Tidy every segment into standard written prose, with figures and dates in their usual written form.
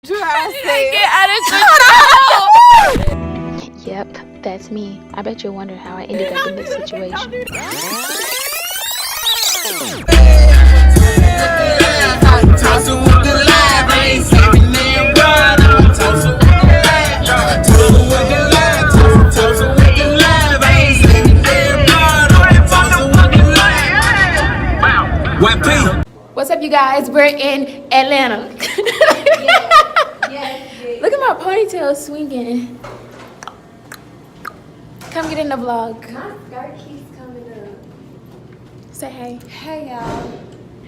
Get out of control. Yep, that's me. I bet you're wondering how I ended up in this situation. What's up, you guys? We're in Atlanta. Look at my ponytail swinging. Come get in the vlog. My skirt keeps coming up. Say hey. Hey y'all.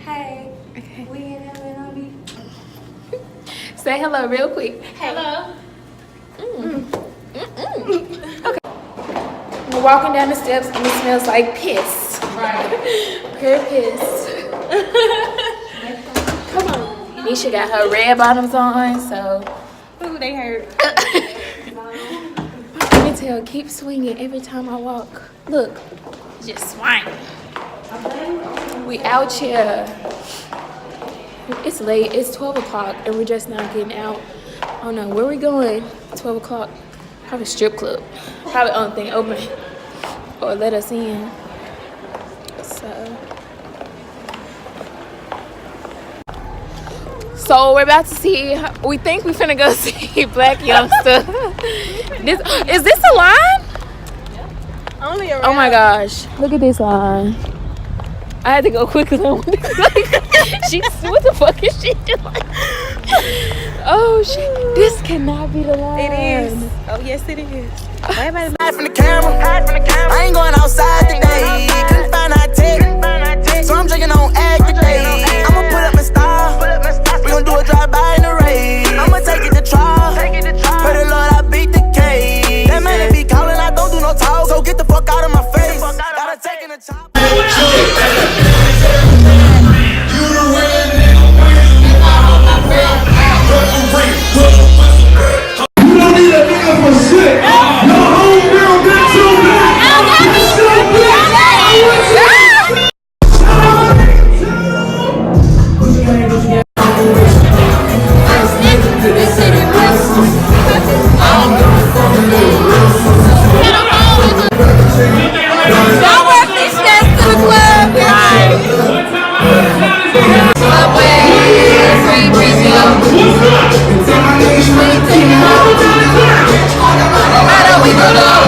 Hey. Okay. We in Atlanta. Say hello real quick. Hello. Okay. We're walking down the steps and it smells like piss. Right. Pure piss. Come on. Nisha got her red bottoms on, so. Ooh, they hurt. Ponytail keeps swinging every time I walk. Look, just swing. We out here. It's late. It's 12 o'clock, and we're just now getting out. Oh no, where we going? 12 o'clock. Probably strip club. Probably only thing open or let us in. So we're about to see. We think we finna go see Black Youngster. Is this a line? Only around. Oh my gosh! Look at this line. I had to go quickly. What the fuck is she doing? Oh shit! This cannot be the line. It is. Oh yes, it is. Everybody Hide from the camera. I ain't going outside today. Couldn't find our tech, so I'm drinking on egg today. I'ma put up my style. We gon' do a drive-by in the rain. I'ma take it to trial. Pray the Lord I beat the case. That man be calling, I don't do no talk. So get the fuck out of my face. Gotta take in the top. You don't need a nigga for shit. Your homegirl been too bad. It's so bad. Y'all wear fishnets to the club, right? Subway, free premium. How do we go though?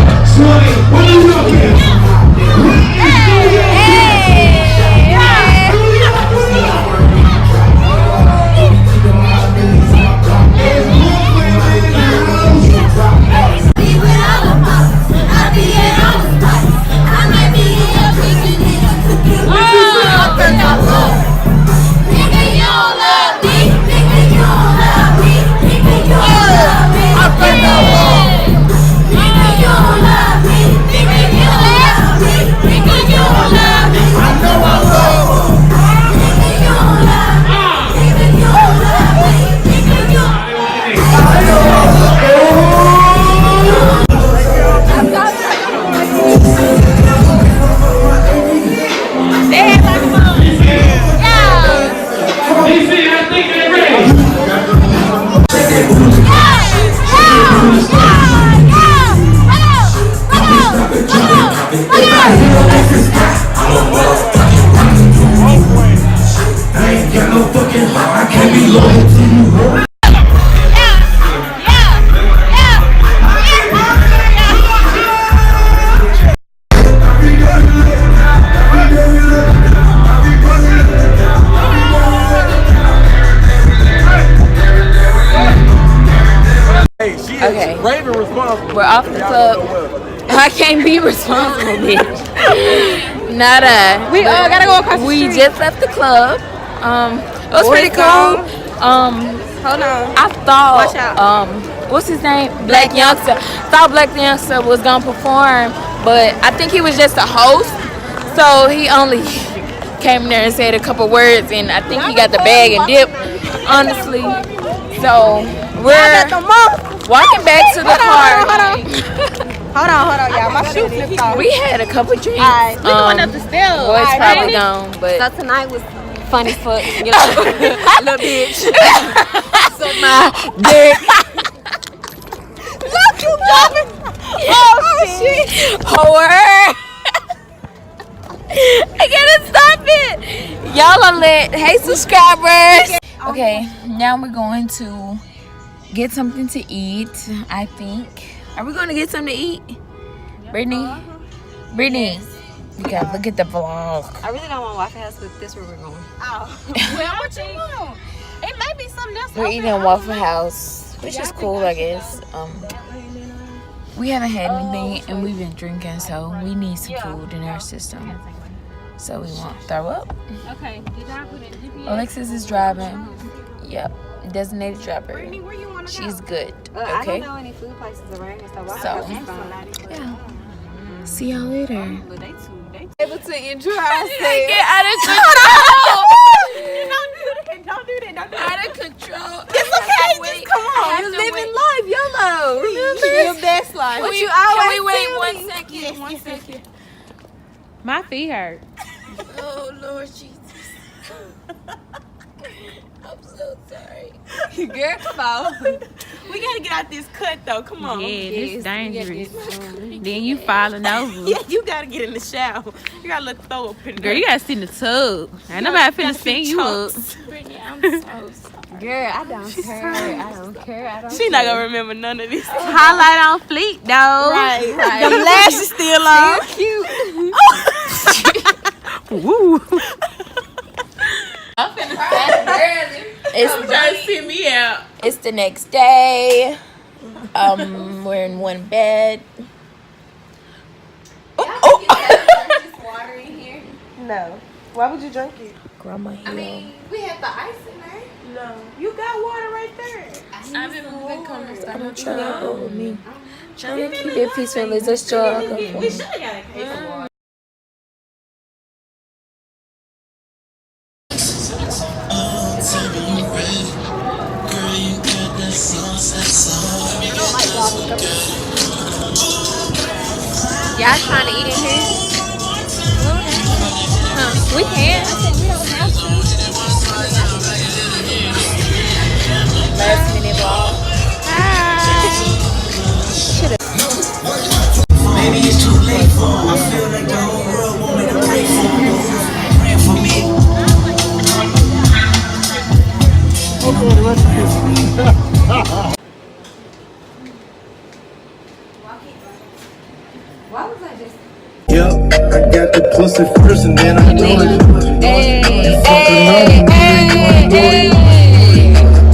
Okay, we're off the club. I can't be responsible, bitch. We gotta go across the We street. just left the club. It was pretty cool. Hold on. I thought, Watch out. What's his name? Black Youngster. Thought Black Youngster was gonna perform, but I think he was just a host. So he only came there and said a couple words, and I think he got the bag and dipped, honestly. So we're walking back to the car. Hold on, y'all. My shoe flipped off. We had a couple drinks. We going up the stairs. Boys probably gone, but So tonight was funny as fuck. You know, little bitch. Suck my dick. Look, you jumping. Oh, shit. Whore. I gotta stop it. Y'all are lit. Hey, subscribers. Okay, now we're going to get something to eat, I think. Are we going to get something to eat? Brittany? Brittany, you gotta look at the vlog. I really don't want Waffle House, but this is where we're going. Oh. Well, what you want? It may be something else. We're eating at Waffle House, which is cool, I guess. We haven't had anything and we've been drinking, so we need some food in our system so we won't throw up. Okay. Did y'all put in GPS? Alexis is driving. Yep, designated driver. Brittany, where you want to go? She's good. I Okay. don't know any food places around here, so Waffle So, House is fine. yeah. See y'all later. But they Able to enjoy ourselves. Get out of control. Don't do that. Out of control. It's okay. Just come on. You're living life, YOLO. Remember? Your best life. What you Can always we wait tell 1 me. second? 1 second. My feet hurt. Oh, Lord Jesus. I'm so sorry. Girl, come on. We gotta get out this cut though. Come on. Yeah, Yes, this dangerous. we Then you falling over. Yeah, you gotta get in the shower. You gotta look throw up in Girl, you gotta sit in the tub. Ain't nobody finna sing you up. Brittany, I'm so sorry. Girl, I don't care. I don't care. She not gonna remember none of this. Highlight on fleek, though. Right. The lashes still on. Cute. Woo. It's Trying to sit me out. It's the next day. We're in one bed. Water in here. No. Why would you drink it? Grandma Hill. We have the ice in there. No. You got water right there. I'm gonna try over me. Trying to keep it peaceful as a struggle. We should have got a case of water. Y'all trying to eat in here? We can. Last minute vlog. Maybe it's too late for I feel like the whole world want me to pray for me. Praying for me. Why was I just... Yep, I got the pussy first and then I do it. Hey.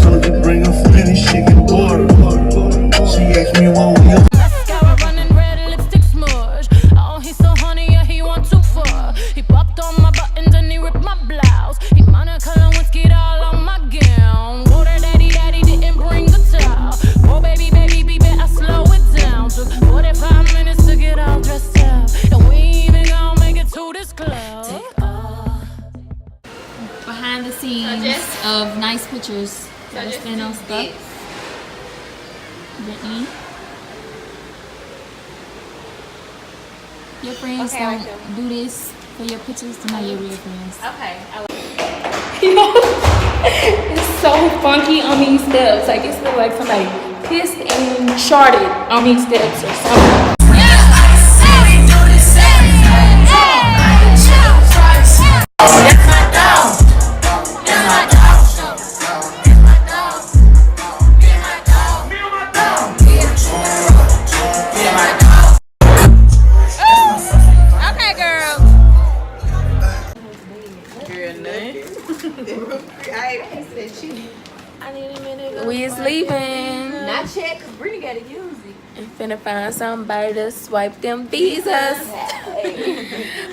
Told you bring her Frenny, she get bored. She asked me what we up. Mascara running red, lipstick smudge. Oh, he's so honey, yeah, he want too far. He popped on my buttons and he ripped my blouse. He Monica Lewinsky all on my gown. Wrote her daddy, didn't bring the towel. Oh, baby, I slow it down. Took 45 minutes to get all dressed out. And we ain't even gonna make it to this club. Behind the scenes of nice pictures that are spent on stuff. Brittany. Your friends don't do this for your pictures to not your real friends. Okay. It's so funky on these steps. Like it's look like somebody pissed and charted on these steps or something. We is leaving. Not yet, because Brittany got to use it. And finna find somebody to swipe them visas.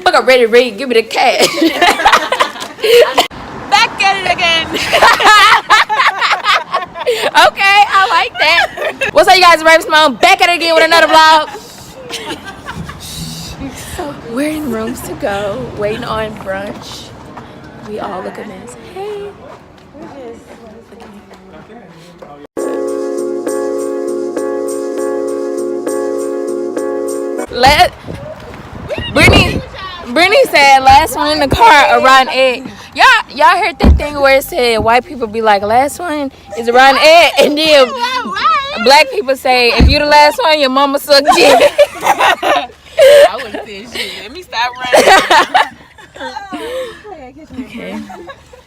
Fuck, I'm ready, give me the cash. Back at it again. Okay, I like that. What's up, you guys? Raven Simone back at it again with another vlog. We're in rooms to go, waiting on brunch. We all look a mess. Hey. Brittany said last one in the car around 8. Y'all heard that thing where it said white people be like, last one is around the end, and then black people say, if you the last one, your mama sucked dick. I wouldn't say shit. Let me stop running. Okay.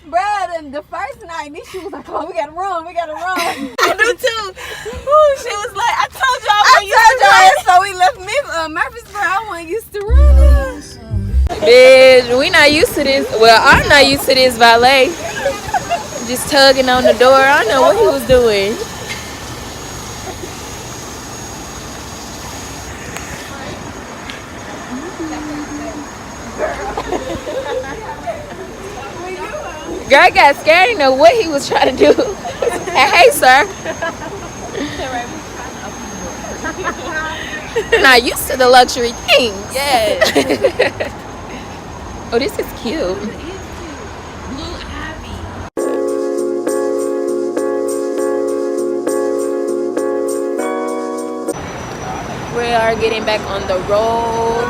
Bruh, the first night, these she was like, "Come on, we gotta run." I do too. Ooh, she was like, I told y'all I So we left Murfreesboro. I wasn't used to running. Bitch, we not used to this. Well, I'm not used to this valet. Just tugging on the door. I don't know what he was doing. Girl, I got scared. I didn't know what he was trying to do. Hey, sir. Not used to the luxury things. Yes. Oh, this is cute. Blue Ivy. We are getting back on the road.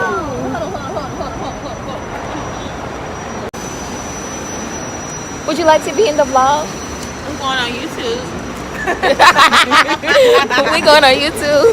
Would you like to be in the vlog? I'm going on YouTube. We going on YouTube.